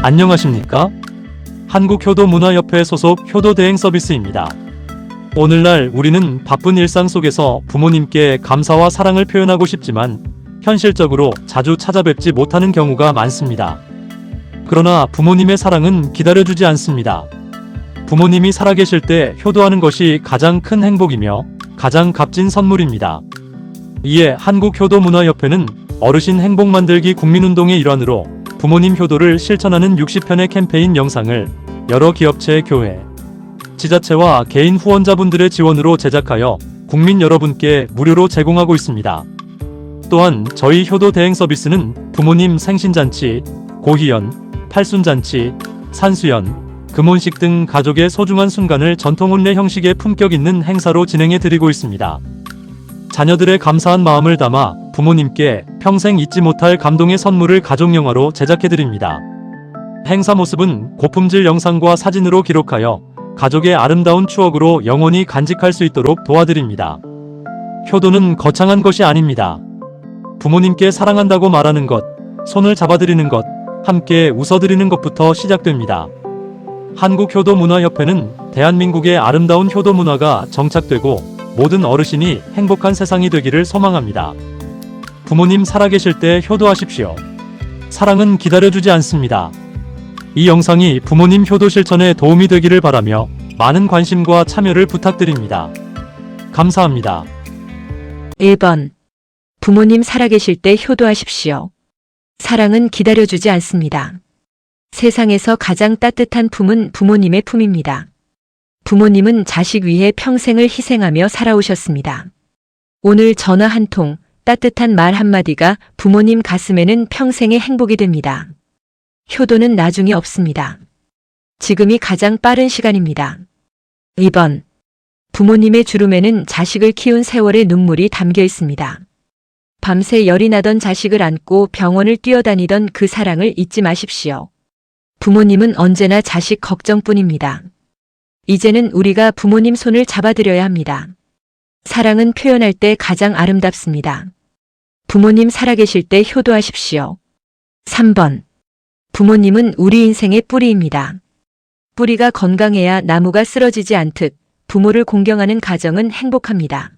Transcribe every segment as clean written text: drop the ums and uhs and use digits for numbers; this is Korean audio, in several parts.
안녕하십니까? 한국효도문화협회 소속 효도대행 서비스입니다. 오늘날 우리는 바쁜 일상 속에서 부모님께 감사와 사랑을 표현하고 싶지만 현실적으로 자주 찾아뵙지 못하는 경우가 많습니다. 그러나 부모님의 사랑은 기다려주지 않습니다. 부모님이 살아계실 때 효도하는 것이 가장 큰 행복이며 가장 값진 선물입니다. 이에 한국효도문화협회는 어르신 행복 만들기 국민운동의 일환으로 부모님 효도를 실천하는 60편의 캠페인 영상을 여러 기업체, 교회, 지자체와 개인 후원자분들의 지원으로 제작하여 국민 여러분께 무료로 제공하고 있습니다. 또한 저희 효도 대행 서비스는 부모님 생신잔치, 고희연, 팔순잔치, 산수연, 금혼식 등 가족의 소중한 순간을 전통혼례 형식의 품격 있는 행사로 진행해 드리고 있습니다. 자녀들의 감사한 마음을 담아 부모님께 평생 잊지 못할 감동의 선물을 가족영화로 제작해 드립니다. 행사 모습은 고품질 영상과 사진으로 기록하여 가족의 아름다운 추억으로 영원히 간직할 수 있도록 도와드립니다. 효도는 거창한 것이 아닙니다. 부모님께 사랑한다고 말하는 것, 손을 잡아드리는 것, 함께 웃어드리는 것부터 시작됩니다. 한국효도문화협회는 대한민국의 아름다운 효도 문화가 정착되고 모든 어르신이 행복한 세상이 되기를 소망합니다. 부모님 살아계실 때 효도하십시오. 사랑은 기다려주지 않습니다. 이 영상이 부모님 효도 실천에 도움이 되기를 바라며 많은 관심과 참여를 부탁드립니다. 감사합니다. 1번. 부모님 살아계실 때 효도하십시오. 사랑은 기다려주지 않습니다. 세상에서 가장 따뜻한 품은 부모님의 품입니다. 부모님은 자식 위해 평생을 희생하며 살아오셨습니다. 오늘 전화 한 통, 따뜻한 말 한마디가 부모님 가슴에는 평생의 행복이 됩니다. 효도는 나중이 없습니다. 지금이 가장 빠른 시간입니다. 2번. 부모님의 주름에는 자식을 키운 세월의 눈물이 담겨 있습니다. 밤새 열이 나던 자식을 안고 병원을 뛰어다니던 그 사랑을 잊지 마십시오. 부모님은 언제나 자식 걱정뿐입니다. 이제는 우리가 부모님 손을 잡아드려야 합니다. 사랑은 표현할 때 가장 아름답습니다. 부모님 살아계실 때 효도하십시오. 3번. 부모님은 우리 인생의 뿌리입니다. 뿌리가 건강해야 나무가 쓰러지지 않듯 부모를 공경하는 가정은 행복합니다.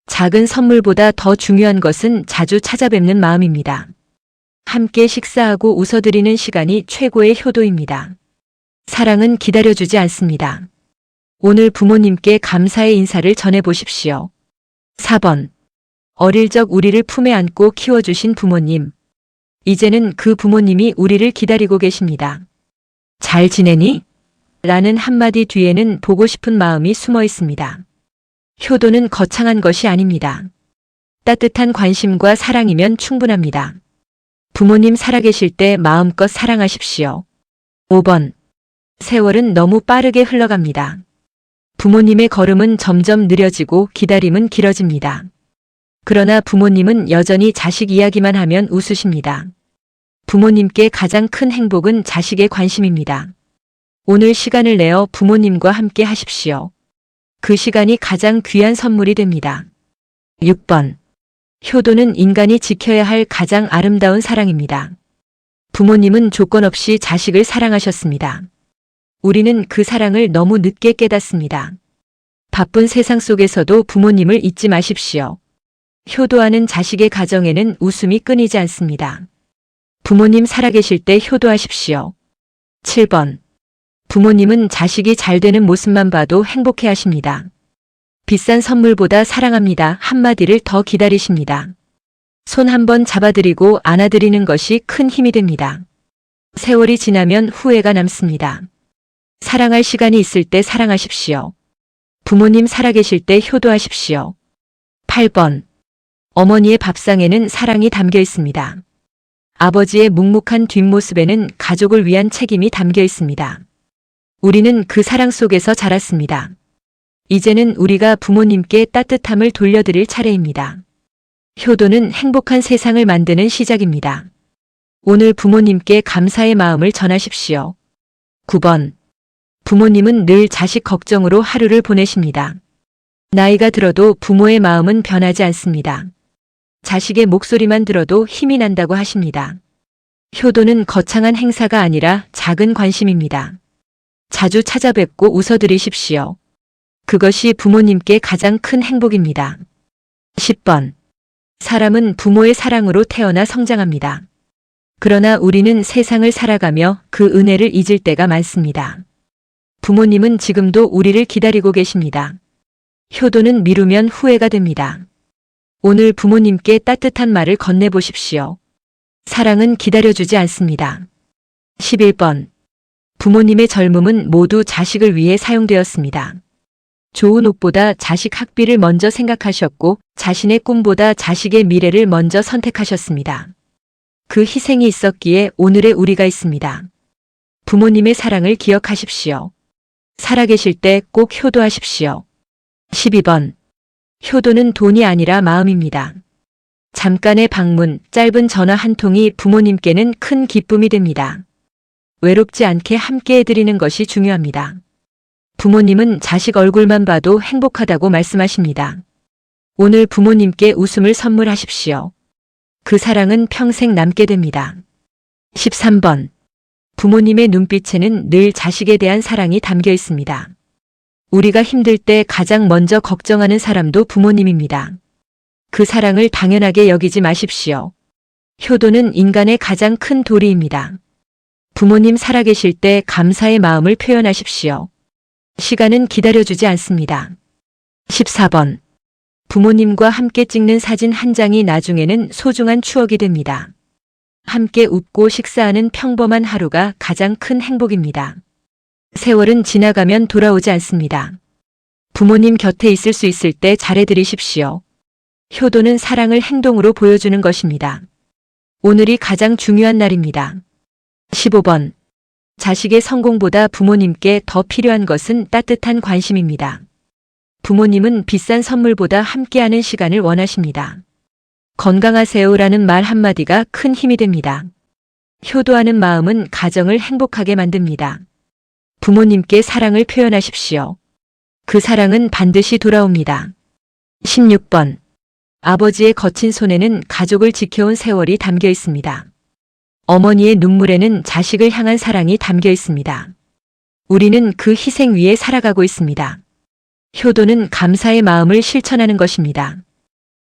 작은 선물보다 더 중요한 것은 자주 찾아뵙는 마음입니다. 함께 식사하고 웃어드리는 시간이 최고의 효도입니다. 사랑은 기다려주지 않습니다. 오늘 부모님께 감사의 인사를 전해보십시오. 4번. 어릴 적 우리를 품에 안고 키워주신 부모님. 이제는 그 부모님이 우리를 기다리고 계십니다. 잘 지내니? 라는 한마디 뒤에는 보고 싶은 마음이 숨어 있습니다. 효도는 거창한 것이 아닙니다. 따뜻한 관심과 사랑이면 충분합니다. 부모님 살아계실 때 마음껏 사랑하십시오. 5번. 세월은 너무 빠르게 흘러갑니다. 부모님의 걸음은 점점 느려지고 기다림은 길어집니다. 그러나 부모님은 여전히 자식 이야기만 하면 웃으십니다. 부모님께 가장 큰 행복은 자식의 관심입니다. 오늘 시간을 내어 부모님과 함께 하십시오. 그 시간이 가장 귀한 선물이 됩니다. 6번. 효도는 인간이 지켜야 할 가장 아름다운 사랑입니다. 부모님은 조건 없이 자식을 사랑하셨습니다. 우리는 그 사랑을 너무 늦게 깨닫습니다. 바쁜 세상 속에서도 부모님을 잊지 마십시오. 효도하는 자식의 가정에는 웃음이 끊이지 않습니다. 부모님 살아계실 때 효도하십시오. 7번. 부모님은 자식이 잘 되는 모습만 봐도 행복해 하십니다. 비싼 선물보다 사랑합니다 한마디를 더 기다리십니다. 손 한번 잡아드리고 안아드리는 것이 큰 힘이 됩니다. 세월이 지나면 후회가 남습니다. 사랑할 시간이 있을 때 사랑하십시오. 부모님 살아계실 때 효도하십시오. 8번. 어머니의 밥상에는 사랑이 담겨 있습니다. 아버지의 묵묵한 뒷모습에는 가족을 위한 책임이 담겨 있습니다. 우리는 그 사랑 속에서 자랐습니다. 이제는 우리가 부모님께 따뜻함을 돌려드릴 차례입니다. 효도는 행복한 세상을 만드는 시작입니다. 오늘 부모님께 감사의 마음을 전하십시오. 9번. 부모님은 늘 자식 걱정으로 하루를 보내십니다. 나이가 들어도 부모의 마음은 변하지 않습니다. 자식의 목소리만 들어도 힘이 난다고 하십니다. 효도는 거창한 행사가 아니라 작은 관심입니다. 자주 찾아뵙고 웃어드리십시오. 그것이 부모님께 가장 큰 행복입니다. 10번. 사람은 부모의 사랑으로 태어나 성장합니다. 그러나 우리는 세상을 살아가며 그 은혜를 잊을 때가 많습니다. 부모님은 지금도 우리를 기다리고 계십니다. 효도는 미루면 후회가 됩니다. 오늘 부모님께 따뜻한 말을 건네보십시오. 사랑은 기다려주지 않습니다. 11번. 부모님의 젊음은 모두 자식을 위해 사용되었습니다. 좋은 옷보다 자식 학비를 먼저 생각하셨고 자신의 꿈보다 자식의 미래를 먼저 선택하셨습니다. 그 희생이 있었기에 오늘의 우리가 있습니다. 부모님의 사랑을 기억하십시오. 살아계실 때 꼭 효도하십시오. 12번. 효도는 돈이 아니라 마음입니다. 잠깐의 방문, 짧은 전화 한 통이 부모님께는 큰 기쁨이 됩니다. 외롭지 않게 함께 해드리는 것이 중요합니다. 부모님은 자식 얼굴만 봐도 행복하다고 말씀하십니다. 오늘 부모님께 웃음을 선물하십시오. 그 사랑은 평생 남게 됩니다. 13번. 부모님의 눈빛에는 늘 자식에 대한 사랑이 담겨 있습니다. 우리가 힘들 때 가장 먼저 걱정하는 사람도 부모님입니다. 그 사랑을 당연하게 여기지 마십시오. 효도는 인간의 가장 큰 도리입니다. 부모님 살아계실 때 감사의 마음을 표현하십시오. 시간은 기다려주지 않습니다. 14번. 부모님과 함께 찍는 사진 한 장이 나중에는 소중한 추억이 됩니다. 함께 웃고 식사하는 평범한 하루가 가장 큰 행복입니다. 세월은 지나가면 돌아오지 않습니다. 부모님 곁에 있을 수 있을 때 잘해드리십시오. 효도는 사랑을 행동으로 보여주는 것입니다. 오늘이 가장 중요한 날입니다. 15번. 자식의 성공보다 부모님께 더 필요한 것은 따뜻한 관심입니다. 부모님은 비싼 선물보다 함께하는 시간을 원하십니다. 건강하세요라는 말 한마디가 큰 힘이 됩니다. 효도하는 마음은 가정을 행복하게 만듭니다. 부모님께 사랑을 표현하십시오. 그 사랑은 반드시 돌아옵니다. 16번. 아버지의 거친 손에는 가족을 지켜온 세월이 담겨 있습니다. 어머니의 눈물에는 자식을 향한 사랑이 담겨 있습니다. 우리는 그 희생 위에 살아가고 있습니다. 효도는 감사의 마음을 실천하는 것입니다.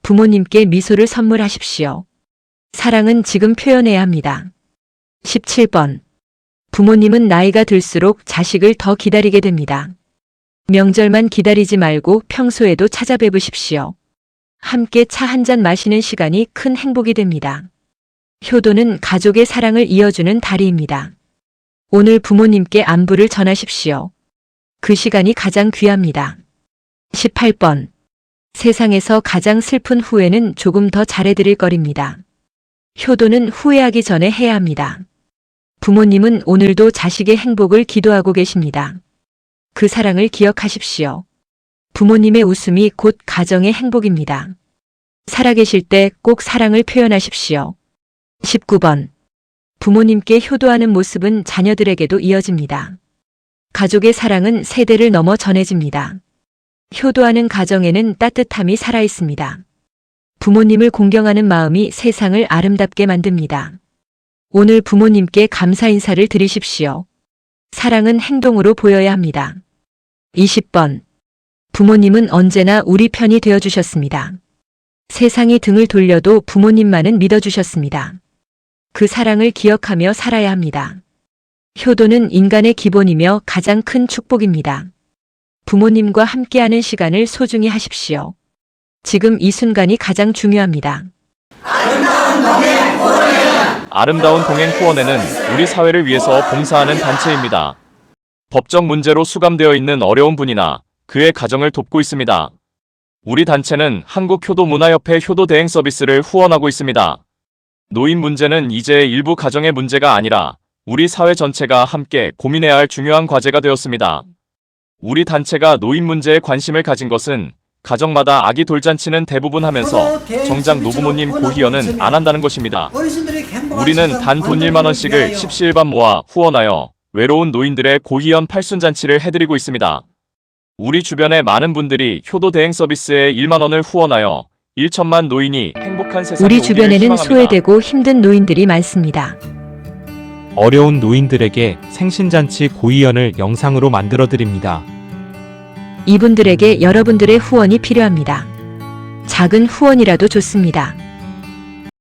부모님께 미소를 선물하십시오. 사랑은 지금 표현해야 합니다. 17번. 부모님은 나이가 들수록 자식을 더 기다리게 됩니다. 명절만 기다리지 말고 평소에도 찾아뵈십시오. 함께 차 한 잔 마시는 시간이 큰 행복이 됩니다. 효도는 가족의 사랑을 이어주는 다리입니다. 오늘 부모님께 안부를 전하십시오. 그 시간이 가장 귀합니다. 18번. 세상에서 가장 슬픈 후회는 조금 더 잘해드릴 거리입니다. 효도는 후회하기 전에 해야 합니다. 부모님은 오늘도 자식의 행복을 기도하고 계십니다. 그 사랑을 기억하십시오. 부모님의 웃음이 곧 가정의 행복입니다. 살아계실 때 꼭 사랑을 표현하십시오. 19번. 부모님께 효도하는 모습은 자녀들에게도 이어집니다. 가족의 사랑은 세대를 넘어 전해집니다. 효도하는 가정에는 따뜻함이 살아있습니다. 부모님을 공경하는 마음이 세상을 아름답게 만듭니다. 오늘 부모님께 감사 인사를 드리십시오. 사랑은 행동으로 보여야 합니다. 20번. 부모님은 언제나 우리 편이 되어주셨습니다. 세상이 등을 돌려도 부모님만은 믿어주셨습니다. 그 사랑을 기억하며 살아야 합니다. 효도는 인간의 기본이며 가장 큰 축복입니다. 부모님과 함께하는 시간을 소중히 하십시오. 지금 이 순간이 가장 중요합니다. 아름다운 동행 후원회는 우리 사회를 위해서 봉사하는 단체입니다. 법적 문제로 수감되어 있는 어려운 분이나 그의 가정을 돕고 있습니다. 우리 단체는 한국효도문화협회 효도 대행 서비스를 후원하고 있습니다. 노인 문제는 이제 일부 가정의 문제가 아니라 우리 사회 전체가 함께 고민해야 할 중요한 과제가 되었습니다. 우리 단체가 노인 문제에 관심을 가진 것은 가정마다 아기 돌잔치는 대부분 하면서 정작 노부모님 고희연은 안 한다는 것입니다. 우리는 단 돈 1만 원씩을 십시일반 모아 후원하여 외로운 노인들의 고희연 팔순잔치를 해드리고 있습니다. 우리 주변의 많은 분들이 효도 대행 서비스에 1만 원을 후원하여 1천만 노인이 행복한 세상에 우리 오기를 주변에는 희망합니다. 소외되고 힘든 노인들이 많습니다. 어려운 노인들에게 생신잔치 고이연을 영상으로 만들어 드립니다. 이분들에게 여러분들의 후원이 필요합니다. 작은 후원이라도 좋습니다.